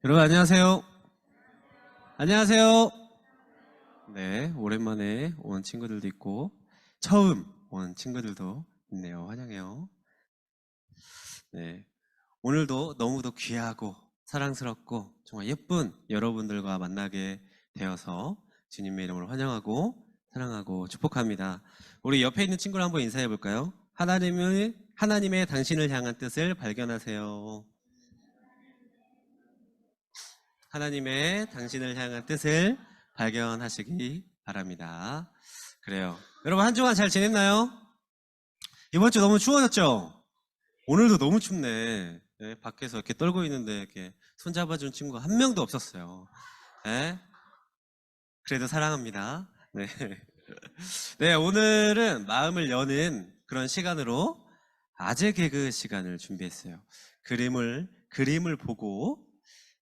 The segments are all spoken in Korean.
여러분 안녕하세요. 안녕하세요. 네, 오랜만에 온 친구들도 있고 처음 온 친구들도 있네요. 환영해요. 네, 오늘도 너무도 귀하고 사랑스럽고 정말 예쁜 여러분들과 만나게 되어서 주님의 이름으로 환영하고 사랑하고 축복합니다. 우리 옆에 있는 친구를 한번 인사해 볼까요? 하나님의 당신을 향한 뜻을 발견하세요. 하나님의 당신을 향한 뜻을 발견하시기 바랍니다. 그래요. 여러분 한 주간 잘 지냈나요? 이번 주 너무 추워졌죠? 오늘도 너무 춥네. 네, 밖에서 이렇게 떨고 있는데 이렇게 손잡아준 친구가 한 명도 없었어요. 네, 그래도 사랑합니다. 네. 네, 오늘은 마음을 여는 그런 시간으로 아재 개그 시간을 준비했어요. 그림을 보고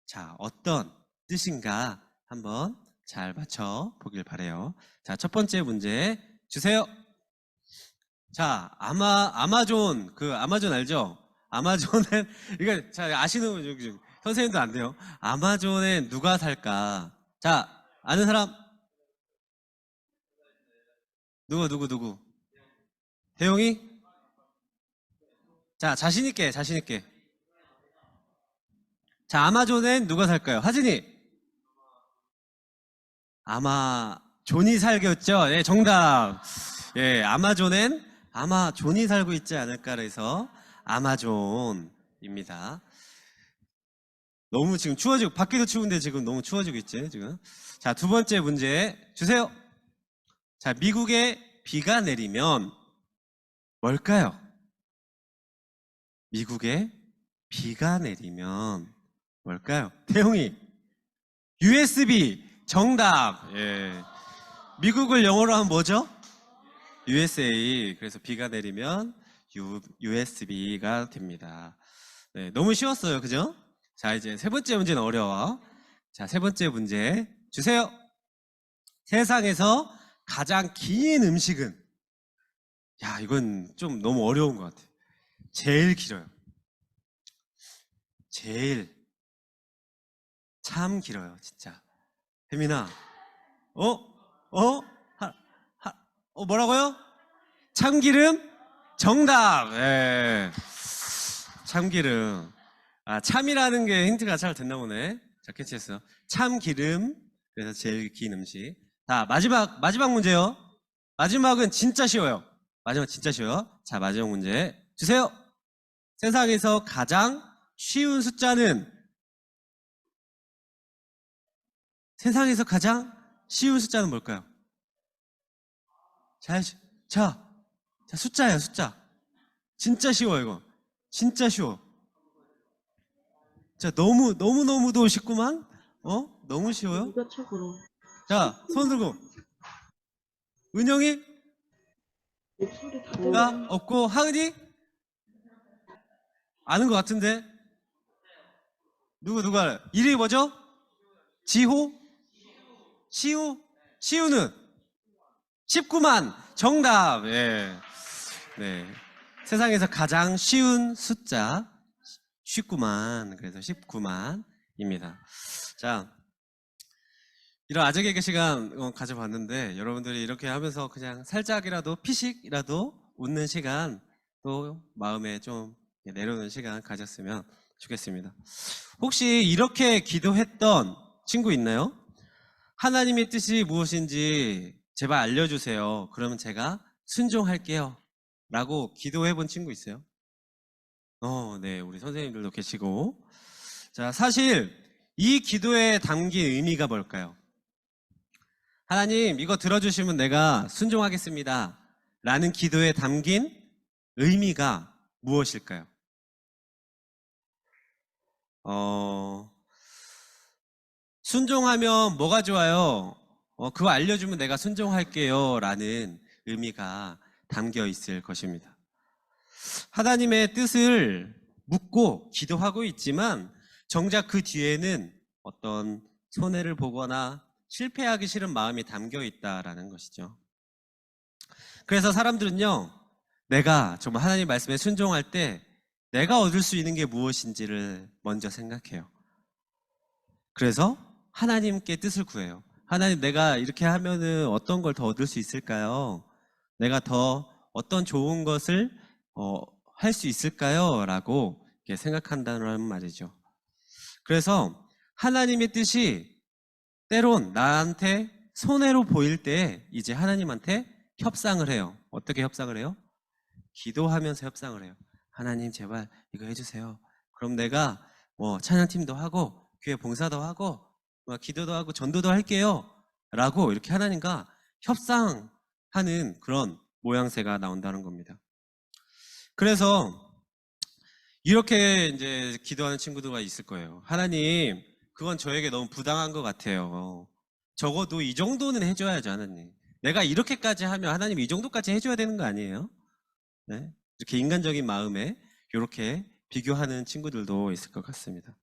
자, 어떤 뜻인가 한번 잘 맞춰 보길 바래요. 자, 첫 번째 문제 주세요. 자, 아마존 알죠? 아마존은 이거 잘 아시는 분 여기 선생님도 안 돼요. 아마존에 누가 살까? 자, 아는 사람 누구? 대용이? 자, 자신 있게. 자, 아마존엔 누가 살까요? 하진이. 아마 존이 살겠죠? 예, 정답. 예, 아마존엔 아마 존이 살고 있지 않을까 해서 아마존입니다. 너무 지금 추워지고 밖에도 추운데 지금 너무 추워지고 있지 지금. 자, 두 번째 문제 주세요. 자, 미국에 비가 내리면 뭘까요? 미국에 비가 내리면 뭘까요? 태용이 USB 정답. 예. 미국을 영어로 하면 뭐죠? USA. 그래서 비가 내리면 USB가 됩니다. 네, 너무 쉬웠어요. 그죠? 자, 이제 세 번째 문제는 어려워. 자, 세 번째 문제 주세요. 세상에서 가장 긴 음식은? 야, 이건 좀 너무 어려운 것 같아. 제일 길어요. 제일. 참 길어요, 진짜. 혜민아, 어? 어? 뭐라고요? 참기름? 정답! 예. 참기름. 아, 참이라는 게 힌트가 잘 됐나 보네. 자, 캐치했어요. 참기름. 그래서 제일 긴 음식. 자, 마지막 문제요. 마지막은 진짜 쉬워요. 마지막 진짜 쉬워요. 자, 마지막 문제 주세요. 세상에서 가장 쉬운 숫자는? 세상에서 가장 쉬운 숫자는 뭘까요? 자, 숫자예요, 숫자. 진짜 쉬워, 이거. 진짜 쉬워. 자, 너무너무도 쉽구만? 너무 쉬워요? 누가 쳐 그럼. 자, 손 들고. 은영이가 목소리 다 들려. 없고, 하은이? 아는 것 같은데? 누가 알아요? 이름이 뭐죠? 지호? 시우는? 19만. 정답. 예. 네. 세상에서 가장 쉬운 숫자 19만. 그래서 19만입니다. 자, 이런 아재 개그 시간 가져봤는데 여러분들이 이렇게 하면서 그냥 살짝이라도 피식이라도 웃는 시간, 또 마음에 좀 내려오는 시간 가졌으면 좋겠습니다. 혹시 이렇게 기도했던 친구 있나요? 하나님의 뜻이 무엇인지 제발 알려주세요. 그러면 제가 순종할게요. 라고 기도해 본 친구 있어요? 네, 우리 선생님들도 계시고. 자, 사실 이 기도에 담긴 의미가 뭘까요? 하나님, 이거 들어주시면 내가 순종하겠습니다. 라는 기도에 담긴 의미가 무엇일까요? 순종하면 뭐가 좋아요? 그거 알려주면 내가 순종할게요. 라는 의미가 담겨 있을 것입니다. 하나님의 뜻을 묻고 기도하고 있지만 정작 그 뒤에는 어떤 손해를 보거나 실패하기 싫은 마음이 담겨 있다라는 것이죠. 그래서 사람들은요, 내가 정말 하나님 말씀에 순종할 때 내가 얻을 수 있는 게 무엇인지를 먼저 생각해요. 그래서 하나님께 뜻을 구해요. 하나님, 내가 이렇게 하면은 어떤 걸 더 얻을 수 있을까요? 내가 더 어떤 좋은 것을 할 수 있을까요? 라고 이렇게 생각한다는 말이죠. 그래서 하나님의 뜻이 때론 나한테 손해로 보일 때 이제 하나님한테 협상을 해요. 어떻게 협상을 해요? 기도하면서 협상을 해요. 하나님 제발 이거 해주세요. 그럼 내가 뭐 찬양팀도 하고 교회 봉사도 하고 뭐 기도도 하고 전도도 할게요. 라고 이렇게 하나님과 협상하는 그런 모양새가 나온다는 겁니다. 그래서 이렇게 이제 기도하는 친구들가 있을 거예요. 하나님, 그건 저에게 너무 부당한 것 같아요. 적어도 이 정도는 해줘야죠, 하나님. 내가 이렇게까지 하면 하나님 이 정도까지 해줘야 되는 거 아니에요? 네? 이렇게 인간적인 마음에 이렇게 비교하는 친구들도 있을 것 같습니다.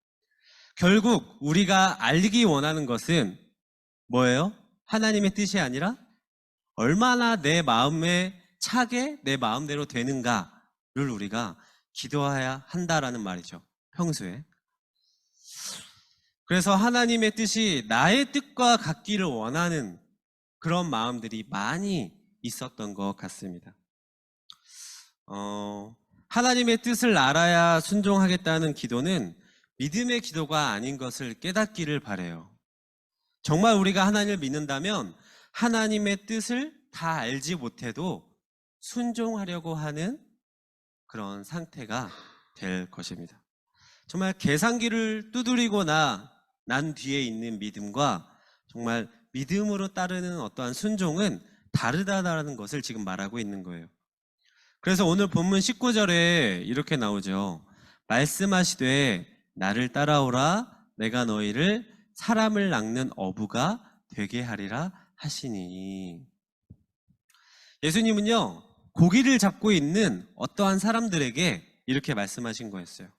결국 우리가 알기 원하는 것은 뭐예요? 하나님의 뜻이 아니라 얼마나 내 마음에 차게 내 마음대로 되는가를 우리가 기도해야 한다라는 말이죠. 평소에. 그래서 하나님의 뜻이 나의 뜻과 같기를 원하는 그런 마음들이 많이 있었던 것 같습니다. 하나님의 뜻을 알아야 순종하겠다는 기도는 믿음의 기도가 아닌 것을 깨닫기를 바라요. 정말 우리가 하나님을 믿는다면 하나님의 뜻을 다 알지 못해도 순종하려고 하는 그런 상태가 될 것입니다. 정말 계산기를 두드리고 난 뒤에 있는 믿음과 정말 믿음으로 따르는 어떠한 순종은 다르다는 것을 지금 말하고 있는 거예요. 그래서 오늘 본문 19절에 이렇게 나오죠. 말씀하시되 나를 따라오라 내가 너희를 사람을 낚는 어부가 되게 하리라 하시니. 예수님은요, 고기를 잡고 있는 어떠한 사람들에게 이렇게 말씀하신 거였어요.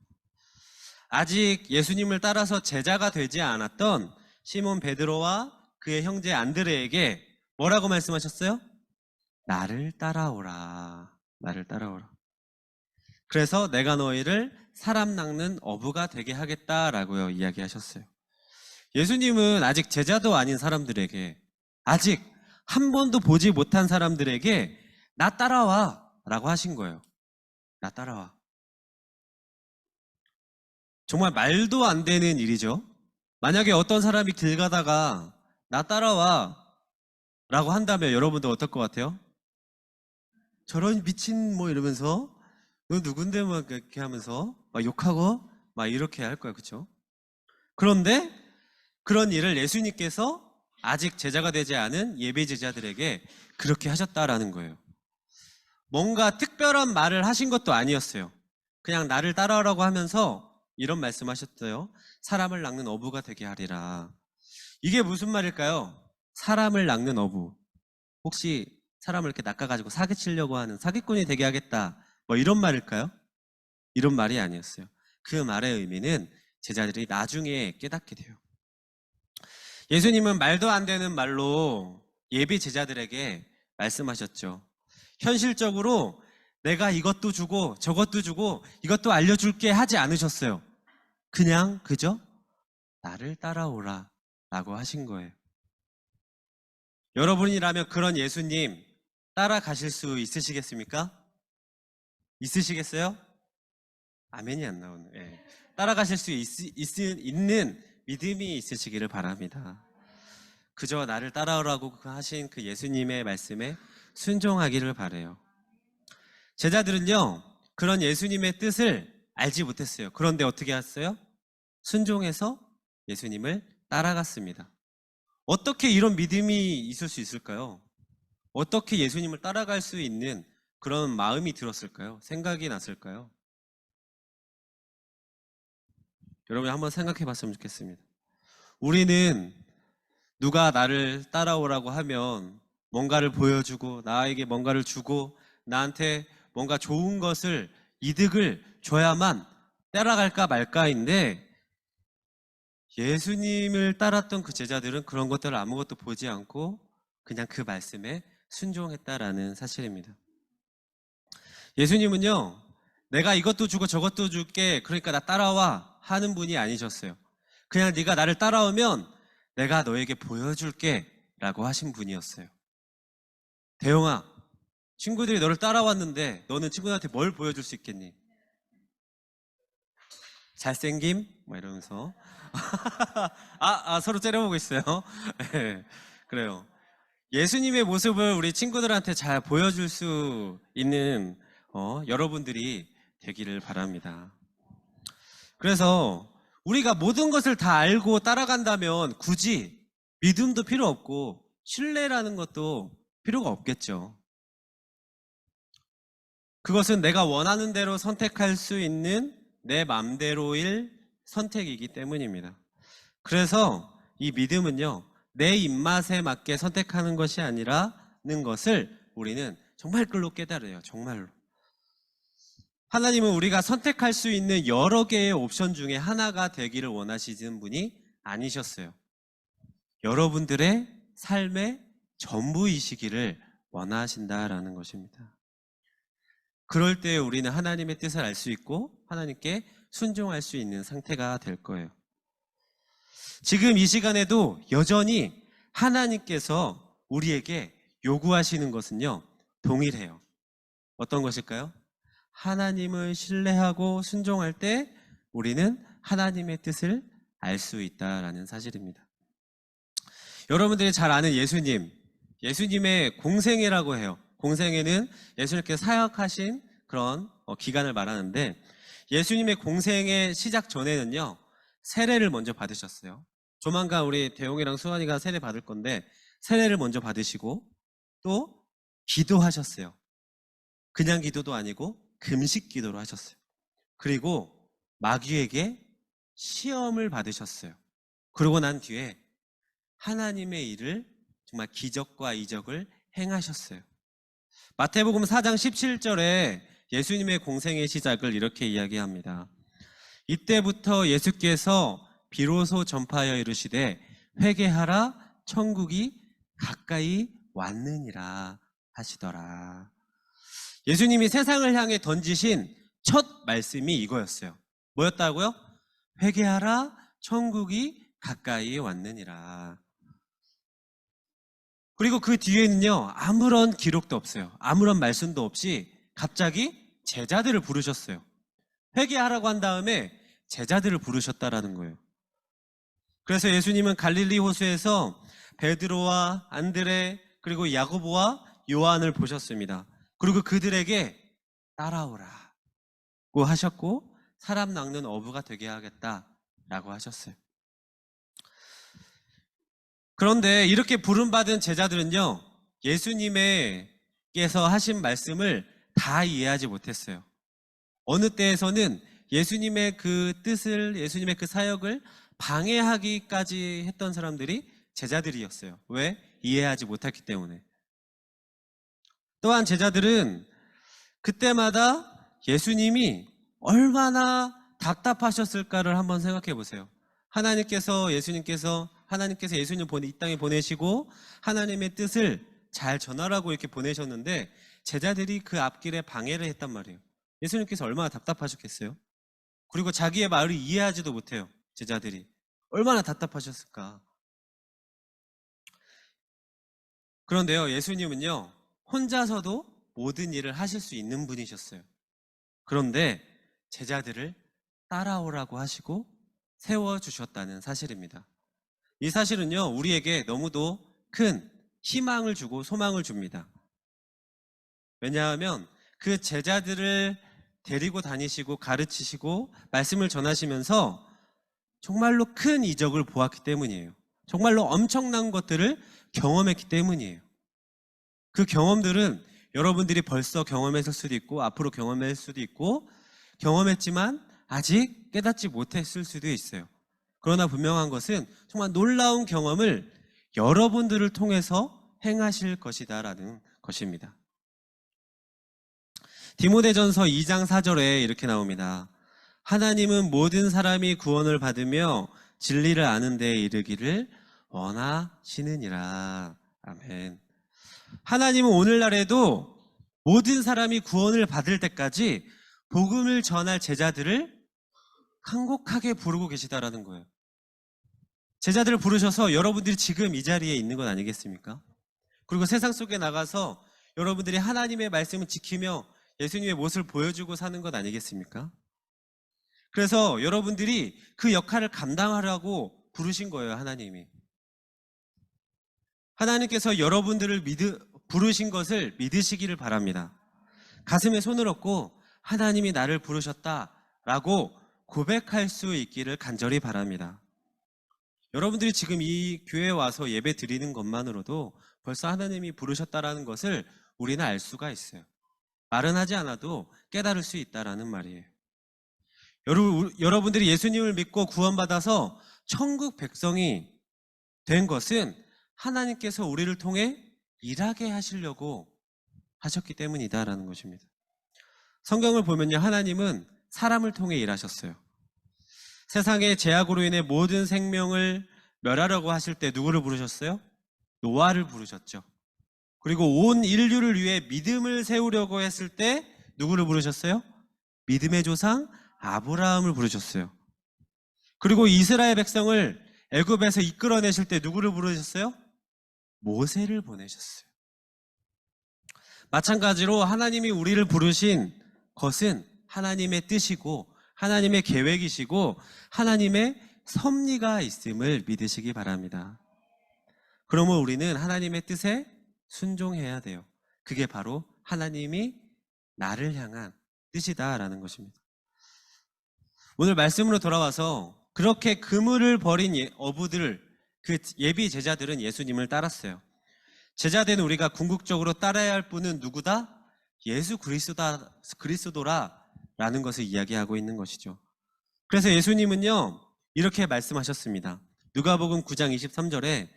아직 예수님을 따라서 제자가 되지 않았던 시몬 베드로와 그의 형제 안드레에게 뭐라고 말씀하셨어요? 나를 따라오라. 나를 따라오라. 그래서 내가 너희를 사람 낚는 어부가 되게 하겠다라고요 이야기하셨어요. 예수님은 아직 제자도 아닌 사람들에게, 아직 한 번도 보지 못한 사람들에게 나 따라와 라고 하신 거예요. 나 따라와. 정말 말도 안 되는 일이죠. 만약에 어떤 사람이 길 가다가 나 따라와 라고 한다면 여러분도 어떨 것 같아요? 저런 미친 뭐 이러면서 너 누군데 막 이렇게 하면서 막 욕하고 막 이렇게 할 거예요. 그렇죠? 그런데 그런 일을 예수님께서 아직 제자가 되지 않은 예배 제자들에게 그렇게 하셨다라는 거예요. 뭔가 특별한 말을 하신 것도 아니었어요. 그냥 나를 따라오라고 하면서 이런 말씀하셨어요. 사람을 낚는 어부가 되게 하리라. 이게 무슨 말일까요? 사람을 낚는 어부. 혹시 사람을 이렇게 낚아가지고 사기치려고 하는 사기꾼이 되게 하겠다. 뭐 이런 말일까요? 이런 말이 아니었어요. 그 말의 의미는 제자들이 나중에 깨닫게 돼요. 예수님은 말도 안 되는 말로 예비 제자들에게 말씀하셨죠. 현실적으로 내가 이것도 주고 저것도 주고 이것도 알려줄게 하지 않으셨어요. 그냥 그저 나를 따라오라 라고 하신 거예요. 여러분이라면 그런 예수님 따라가실 수 있으시겠습니까? 있으시겠어요? 아멘이 안 나오네. 예. 따라가실 수 있는 믿음이 있으시기를 바랍니다. 그저 나를 따라오라고 하신 그 예수님의 말씀에 순종하기를 바라요. 제자들은요, 그런 예수님의 뜻을 알지 못했어요. 그런데 어떻게 했어요? 순종해서 예수님을 따라갔습니다. 어떻게 이런 믿음이 있을 수 있을까요? 어떻게 예수님을 따라갈 수 있는 그런 마음이 들었을까요? 생각이 났을까요? 여러분 한번 생각해 봤으면 좋겠습니다. 우리는 누가 나를 따라오라고 하면 뭔가를 보여주고 나에게 뭔가를 주고 나한테 뭔가 좋은 것을 이득을 줘야만 따라갈까 말까인데 예수님을 따랐던 그 제자들은 그런 것들을 아무것도 보지 않고 그냥 그 말씀에 순종했다라는 사실입니다. 예수님은요, 내가 이것도 주고 저것도 줄게, 그러니까 나 따라와 하는 분이 아니셨어요. 그냥 네가 나를 따라오면 내가 너에게 보여줄게 라고 하신 분이었어요. 대용아, 친구들이 너를 따라왔는데 너는 친구들한테 뭘 보여줄 수 있겠니? 잘생김? 막 이러면서 서로 째려보고 있어요. 네, 그래요. 예수님의 모습을 우리 친구들한테 잘 보여줄 수 있는 여러분들이 되기를 바랍니다. 그래서 우리가 모든 것을 다 알고 따라간다면 굳이 믿음도 필요 없고 신뢰라는 것도 필요가 없겠죠. 그것은 내가 원하는 대로 선택할 수 있는 내 맘대로일 선택이기 때문입니다. 그래서 이 믿음은요, 내 입맛에 맞게 선택하는 것이 아니라는 것을 우리는 정말로 깨달아요. 정말로. 하나님은 우리가 선택할 수 있는 여러 개의 옵션 중에 하나가 되기를 원하시는 분이 아니셨어요. 여러분들의 삶의 전부이시기를 원하신다라는 것입니다. 그럴 때 우리는 하나님의 뜻을 알 수 있고 하나님께 순종할 수 있는 상태가 될 거예요. 지금 이 시간에도 여전히 하나님께서 우리에게 요구하시는 것은요, 동일해요. 어떤 것일까요? 하나님을 신뢰하고 순종할 때 우리는 하나님의 뜻을 알 수 있다라는 사실입니다. 여러분들이 잘 아는 예수님의 공생애라고 해요. 공생애는 예수님께서 사역하신 그런 기간을 말하는데, 예수님의 공생애 시작 전에는요, 세례를 먼저 받으셨어요. 조만간 우리 대용이랑 수환이가 세례 받을 건데 세례를 먼저 받으시고 또 기도하셨어요. 그냥 기도도 아니고 금식 기도를 하셨어요. 그리고 마귀에게 시험을 받으셨어요. 그러고 난 뒤에 하나님의 일을, 정말 기적과 이적을 행하셨어요. 마태복음 4장 17절에 예수님의 공생의 시작을 이렇게 이야기합니다. 이때부터 예수께서 비로소 전파하여 이르시되 회개하라, 천국이 가까이 왔느니라 하시더라. 예수님이 세상을 향해 던지신 첫 말씀이 이거였어요. 뭐였다고요? 회개하라, 천국이 가까이 왔느니라. 그리고 그 뒤에는요, 아무런 기록도 없어요. 아무런 말씀도 없이 갑자기 제자들을 부르셨어요. 회개하라고 한 다음에 제자들을 부르셨다라는 거예요. 그래서 예수님은 갈릴리 호수에서 베드로와 안드레 그리고 야고보와 요한을 보셨습니다. 그리고 그들에게 따라오라고 하셨고 사람 낚는 어부가 되게 하겠다라고 하셨어요. 그런데 이렇게 부름받은 제자들은요, 예수님께서 하신 말씀을 다 이해하지 못했어요. 어느 때에서는 예수님의 그 뜻을, 예수님의 그 사역을 방해하기까지 했던 사람들이 제자들이었어요. 왜? 이해하지 못했기 때문에. 또한 제자들은 그때마다 예수님이 얼마나 답답하셨을까를 한번 생각해 보세요. 하나님께서 예수님 이 땅에 보내시고 하나님의 뜻을 잘 전하라고 이렇게 보내셨는데 제자들이 그 앞길에 방해를 했단 말이에요. 예수님께서 얼마나 답답하셨겠어요? 그리고 자기의 말을 이해하지도 못해요. 제자들이 얼마나 답답하셨을까. 그런데요, 예수님은요, 혼자서도 모든 일을 하실 수 있는 분이셨어요. 그런데 제자들을 따라오라고 하시고 세워주셨다는 사실입니다. 이 사실은요, 우리에게 너무도 큰 희망을 주고 소망을 줍니다. 왜냐하면 그 제자들을 데리고 다니시고 가르치시고 말씀을 전하시면서 정말로 큰 이적을 보았기 때문이에요. 정말로 엄청난 것들을 경험했기 때문이에요. 그 경험들은 여러분들이 벌써 경험했을 수도 있고 앞으로 경험할 수도 있고 경험했지만 아직 깨닫지 못했을 수도 있어요. 그러나 분명한 것은 정말 놀라운 경험을 여러분들을 통해서 행하실 것이다라는 것입니다. 디모데전서 2장 4절에 이렇게 나옵니다. 하나님은 모든 사람이 구원을 받으며 진리를 아는 데에 이르기를 원하시느니라. 아멘. 하나님은 오늘날에도 모든 사람이 구원을 받을 때까지 복음을 전할 제자들을 간곡하게 부르고 계시다라는 거예요. 제자들을 부르셔서 여러분들이 지금 이 자리에 있는 건 아니겠습니까? 그리고 세상 속에 나가서 여러분들이 하나님의 말씀을 지키며 예수님의 모습을 보여주고 사는 것 아니겠습니까? 그래서 여러분들이 그 역할을 감당하라고 부르신 거예요, 하나님이. 하나님께서 여러분들을 부르신 것을 믿으시기를 바랍니다. 가슴에 손을 얹고 하나님이 나를 부르셨다라고 고백할 수 있기를 간절히 바랍니다. 여러분들이 지금 이 교회에 와서 예배 드리는 것만으로도 벌써 하나님이 부르셨다라는 것을 우리는 알 수가 있어요. 말은 하지 않아도 깨달을 수 있다라는 말이에요. 여러분들이 예수님을 믿고 구원받아서 천국 백성이 된 것은 하나님께서 우리를 통해 일하게 하시려고 하셨기 때문이다라는 것입니다. 성경을 보면요, 하나님은 사람을 통해 일하셨어요. 세상의 죄악으로 인해 모든 생명을 멸하려고 하실 때 누구를 부르셨어요? 노아를 부르셨죠. 그리고 온 인류를 위해 믿음을 세우려고 했을 때 누구를 부르셨어요? 믿음의 조상 아브라함을 부르셨어요. 그리고 이스라엘 백성을 애굽에서 이끌어내실 때 누구를 부르셨어요? 모세를 보내셨어요. 마찬가지로 하나님이 우리를 부르신 것은 하나님의 뜻이고 하나님의 계획이시고 하나님의 섭리가 있음을 믿으시기 바랍니다. 그러면 우리는 하나님의 뜻에 순종해야 돼요. 그게 바로 하나님이 나를 향한 뜻이다라는 것입니다. 오늘 말씀으로 돌아와서 그렇게 그물을 버린 어부들, 그 예비 제자들은 예수님을 따랐어요. 제자된 우리가 궁극적으로 따라야 할 분은 누구다? 예수 그리스도라라는 것을 이야기하고 있는 것이죠. 그래서 예수님은요, 이렇게 말씀하셨습니다. 누가복음 9장 23절에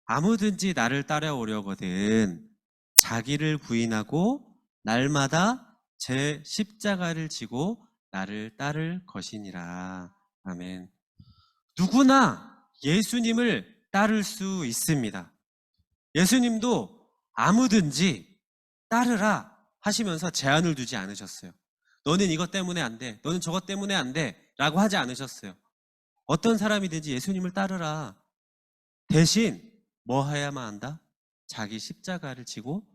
아무든지 나를 따라오려거든 자기를 부인하고 날마다 제 십자가를 지고 나를 따를 것이니라. 아멘. 누구나 예수님을 따를 수 있습니다. 예수님도 아무든지 따르라 하시면서 제한을 두지 않으셨어요. 너는 이것 때문에 안 돼. 너는 저것 때문에 안 돼. 라고 하지 않으셨어요. 어떤 사람이든지 예수님을 따르라. 대신 뭐 해야만 한다? 자기 십자가를 지고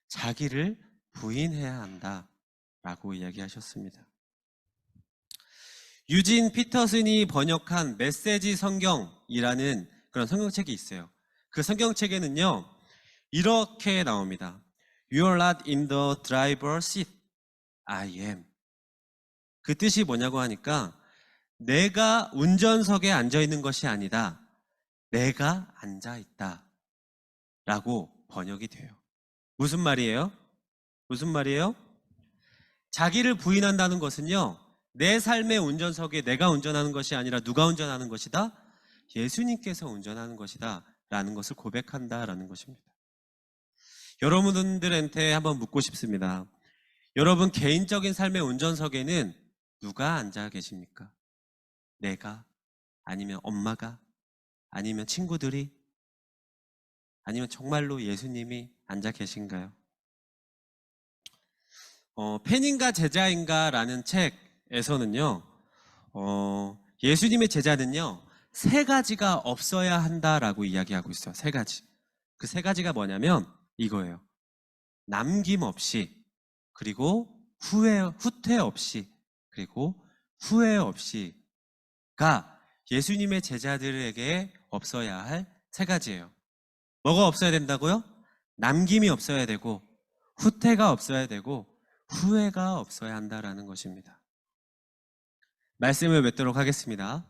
자기를 부인해야 한다. 라고 이야기하셨습니다. 유진 피터슨이 번역한 메시지 성경이라는 그런 성경책이 있어요. 그 성경책에는요, 이렇게 나옵니다. You are not in the driver's seat. I am. 그 뜻이 뭐냐고 하니까 내가 운전석에 앉아 있는 것이 아니다. 내가 앉아 있다. 라고 번역이 돼요. 무슨 말이에요? 무슨 말이에요? 자기를 부인한다는 것은요, 내 삶의 운전석에 내가 운전하는 것이 아니라 누가 운전하는 것이다? 예수님께서 운전하는 것이다. 라는 것을 고백한다라는 것입니다. 여러분들한테 한번 묻고 싶습니다. 여러분 개인적인 삶의 운전석에는 누가 앉아 계십니까? 내가? 아니면 엄마가? 아니면 친구들이? 아니면 정말로 예수님이 앉아 계신가요? 팬인가 제자인가 라는 책에서는요, 예수님의 제자는요, 세 가지가 없어야 한다라고 이야기하고 있어요. 세 가지. 그 세 가지가 뭐냐면 이거예요. 남김없이, 그리고 후퇴 없이, 그리고 후회 없이가 예수님의 제자들에게 없어야 할 세 가지예요. 뭐가 없어야 된다고요? 남김이 없어야 되고, 후퇴가 없어야 되고, 후회가 없어야 한다라는 것입니다. 말씀을 맺도록 하겠습니다.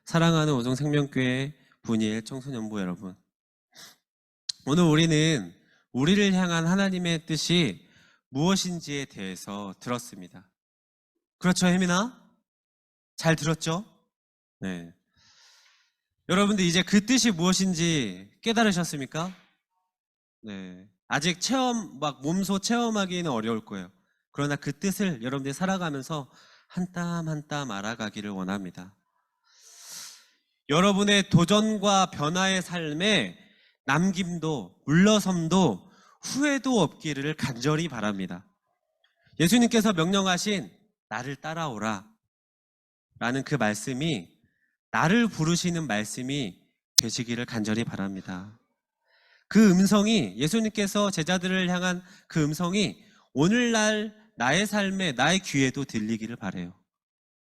사랑하는 오정생명교회 분일 청소년부 여러분, 오늘 우리는 우리를 향한 하나님의 뜻이 무엇인지에 대해서 들었습니다. 그렇죠, 혜민아? 잘 들었죠? 네. 여러분들 이제 그 뜻이 무엇인지 깨달으셨습니까? 네. 아직 몸소 체험하기는 어려울 거예요. 그러나 그 뜻을 여러분들이 살아가면서 한 땀 한 땀 알아가기를 원합니다. 여러분의 도전과 변화의 삶에 남김도 물러섬도 후회도 없기를 간절히 바랍니다. 예수님께서 명령하신 나를 따라오라 라는 그 말씀이, 나를 부르시는 말씀이 되시기를 간절히 바랍니다. 그 음성이, 예수님께서 제자들을 향한 그 음성이 오늘날 나의 삶에, 나의 귀에도 들리기를 바라요.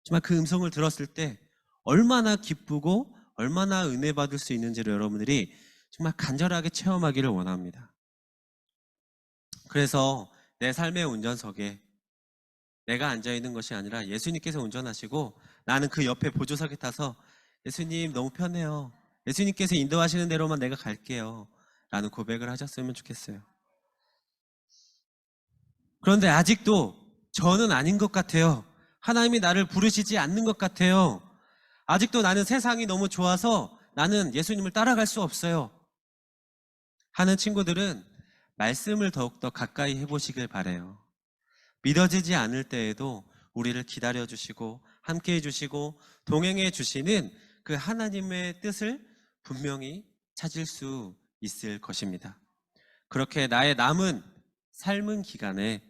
정말 그 음성을 들었을 때 얼마나 기쁘고 얼마나 은혜 받을 수 있는지를 여러분들이 정말 간절하게 체험하기를 원합니다. 그래서 내 삶의 운전석에 내가 앉아있는 것이 아니라 예수님께서 운전하시고 나는 그 옆에 보조석에 타서 예수님 너무 편해요. 예수님께서 인도하시는 대로만 내가 갈게요. 라는 고백을 하셨으면 좋겠어요. 그런데 아직도 저는 아닌 것 같아요. 하나님이 나를 부르시지 않는 것 같아요. 아직도 나는 세상이 너무 좋아서 나는 예수님을 따라갈 수 없어요. 하는 친구들은 말씀을 더욱더 가까이 해보시길 바라요. 믿어지지 않을 때에도 우리를 기다려주시고 함께해 주시고 동행해 주시는 그 하나님의 뜻을 분명히 찾을 수 있을 것입니다. 그렇게 나의 남은 삶의 기간에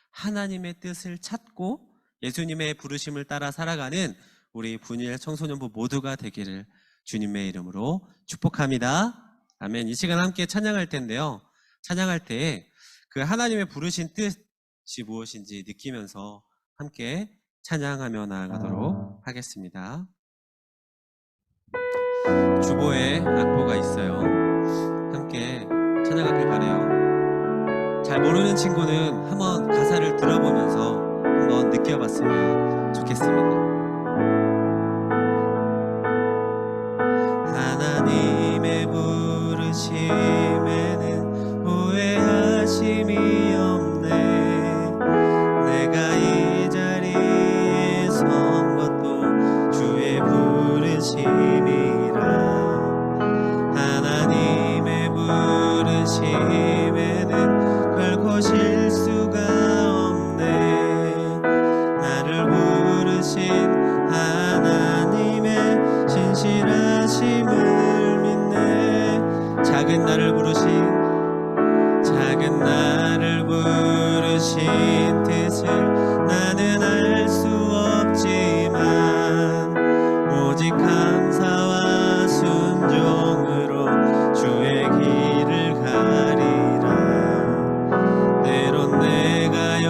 하나님의 뜻을 찾고 예수님의 부르심을 따라 살아가는 우리 분일 청소년부 모두가 되기를 주님의 이름으로 축복합니다. 아멘. 이 시간 함께 찬양할 텐데요. 찬양할 때 그 하나님의 부르신 뜻이 무엇인지 느끼면서 함께 찬양하며 나아가도록 하겠습니다. 주보에 악보가 있어요. 함께 찬양하길 바라요. 잘 모르는 친구는 한번 가사를 들어보면서 한번 느껴봤으면 좋겠습니다. 하나님의 부르심에는 후회하심이 없네. 내가 이 자리에 선 것도 주의 부르심이라. 하나님의 부르심에는 결코 실수가 없네. 나를 부르신 하나님의 신실하심을 믿네. 작은 나를 부르신 뜻을 나는 알 수 없지만 오직 감사와 순종으로 주의 길을 가리라. 때론 내가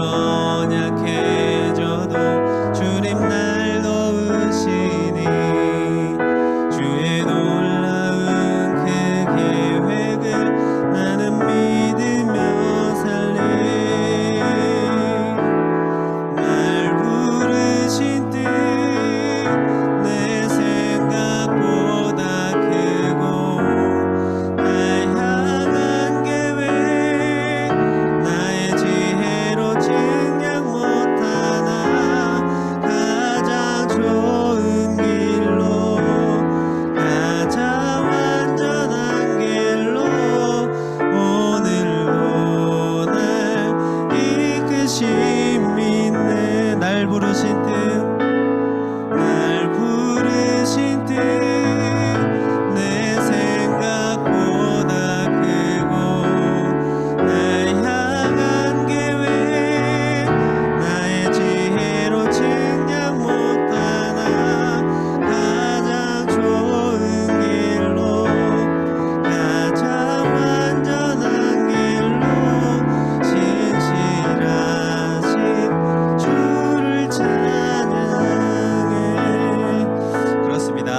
연약해져도 주님 날 도우시니 주의 놀라운 그 계획을 나는 믿으며 살리. 날 부르신 뜻 내 생각보다 크고 날 향한 계획 나의 지혜로 증량 못하나 가장 좋은 길로 가장 완전한 길로 오늘도 날 이끄심 있네. 날 부르신 뜻 내 생각보다 크고 날 향한 계획 나의 지혜로 증량 못하나 가장 좋은 길로 가장 완전한 길로 신실하신 주를 찬양해. 그렇습니다.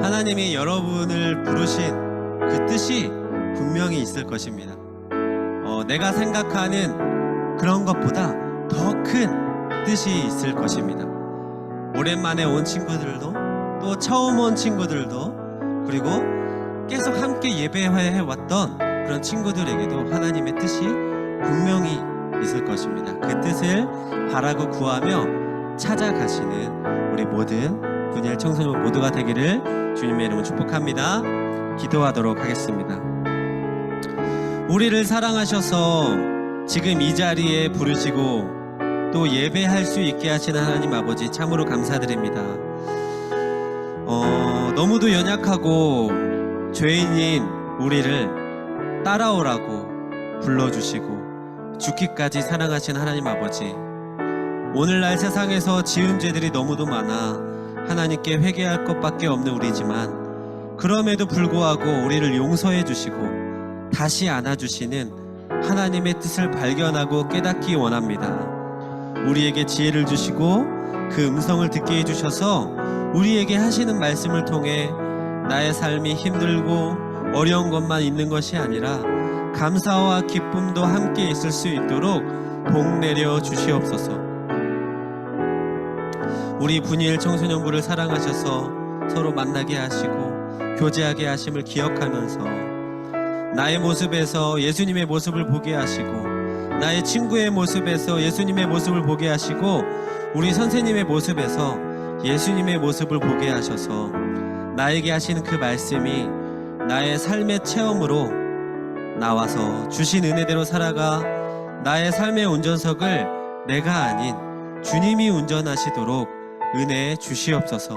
하나님이 여러분을 부르신 그 뜻이 분명히 있을 것입니다. 내가 생각하는 그런 것보다 더 큰 뜻이 있을 것입니다. 오랜만에 온 친구들도 또 처음 온 친구들도 그리고 계속 함께 예배해 왔던 그런 친구들에게도 하나님의 뜻이 분명히 있을 것입니다. 그 뜻을 바라고 구하며 찾아가시는 우리 모든 분일 청소년 모두가 되기를 주님의 이름으로 축복합니다. 기도하도록 하겠습니다. 우리를 사랑하셔서 지금 이 자리에 부르시고 또 예배할 수 있게 하시는 하나님 아버지 참으로 감사드립니다. 너무도 연약하고 죄인인 우리를 따라오라고 불러주시고 죽기까지 사랑하신 하나님 아버지, 오늘날 세상에서 지은 죄들이 너무도 많아 하나님께 회개할 것밖에 없는 우리지만 그럼에도 불구하고 우리를 용서해 주시고 다시 안아주시는 하나님의 뜻을 발견하고 깨닫기 원합니다. 우리에게 지혜를 주시고 그 음성을 듣게 해주셔서 우리에게 하시는 말씀을 통해 나의 삶이 힘들고 어려운 것만 있는 것이 아니라 감사와 기쁨도 함께 있을 수 있도록 복 내려 주시옵소서. 우리 분일 청소년부를 사랑하셔서 서로 만나게 하시고 교제하게 하심을 기억하면서 나의 모습에서 예수님의 모습을 보게 하시고 나의 친구의 모습에서 예수님의 모습을 보게 하시고 우리 선생님의 모습에서 예수님의 모습을 보게 하셔서 나에게 하시는 그 말씀이 나의 삶의 체험으로 나와서 주신 은혜대로 살아가 나의 삶의 운전석을 내가 아닌 주님이 운전하시도록 은혜 주시옵소서.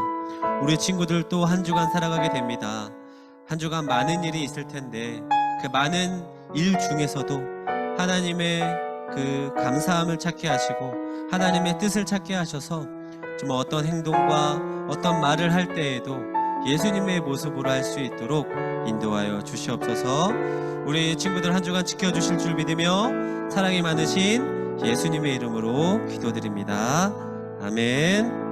우리 친구들 또 한 주간 살아가게 됩니다. 한 주간 많은 일이 있을 텐데 그 많은 일 중에서도 하나님의 그 감사함을 찾게 하시고 하나님의 뜻을 찾게 하셔서 정말 어떤 행동과 어떤 말을 할 때에도 예수님의 모습으로 할 수 있도록 인도하여 주시옵소서. 우리 친구들 한 주간 지켜주실 줄 믿으며 사랑이 많으신 예수님의 이름으로 기도드립니다. 아멘.